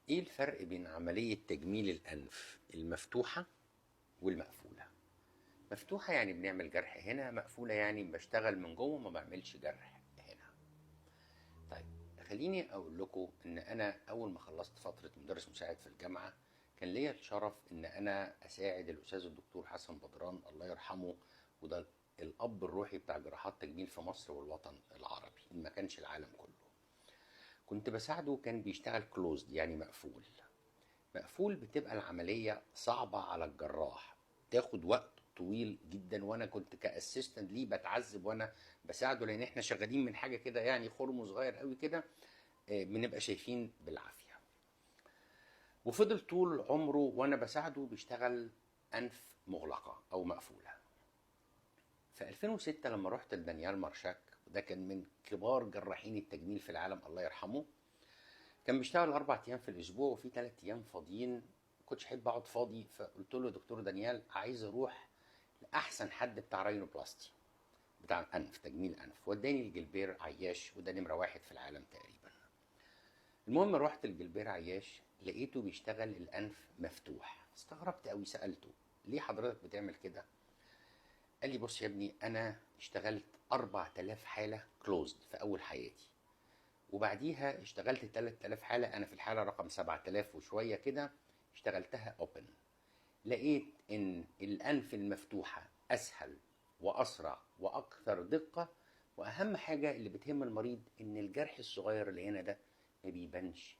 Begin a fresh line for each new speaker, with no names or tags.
ايه الفرق بين عملية تجميل الأنف المفتوحة والمقفولة؟ مفتوحة يعني بنعمل جرح هنا، مقفولة يعني بشتغل من جوه ما بعملش جرح هنا. طيب، خليني اقول لكم ان انا اول ما خلصت فترة مدرس مساعد في الجامعة كان ليا الشرف ان انا اساعد الاستاذ الدكتور حسن بدران الله يرحمه، وده الاب الروحي بتاع جراحات تجميل في مصر والوطن العربي ان ما كانش العالم كله. كنت بساعده، كان بيشتغل كلوزد يعني مقفول. مقفول بتبقى العملية صعبة على الجراح، تاخد وقت طويل جدا، وانا كنت كاسيستنت ليه بتعذب وانا بساعده، لان احنا شغالين من حاجة كده يعني خرم صغير قوي كده، بنبقى شايفين بالعافية. وفضل طول عمره وانا بساعده بيشتغل انف مغلقة او مقفولة. في 2006 لما رحت لدانيال مارشاك، وده كان من كبار جراحين التجميل في العالم الله يرحمه، كان بيشتغل 4 ايام في الاسبوع وفي 3 ايام فاضيين. ما كنتش احب اقعد فاضي، فقلت له: دكتور دانيال، عايز اروح لاحسن حد بتاع راينوبلاستي، بتاع انف، تجميل انف. وداني لجلبير عياش، وده نمره 1 في العالم تقريبا. المهم رحت لجلبير عياش، لقيته بيشتغل الانف مفتوح. استغربت قوي، سالته: ليه حضرتك بتعمل كده؟ قال لي: بص يا ابني، انا اشتغلت 4000 حاله كلوزد في اول حياتي، وبعديها اشتغلت 3000 حالة، أنا في الحالة رقم 7000 وشوية كده اشتغلتها أوبن. لقيت إن الأنف المفتوحة أسهل وأسرع وأكثر دقة، وأهم حاجة اللي بتهم المريض إن الجرح الصغير اللي هنا ده ما بيبانش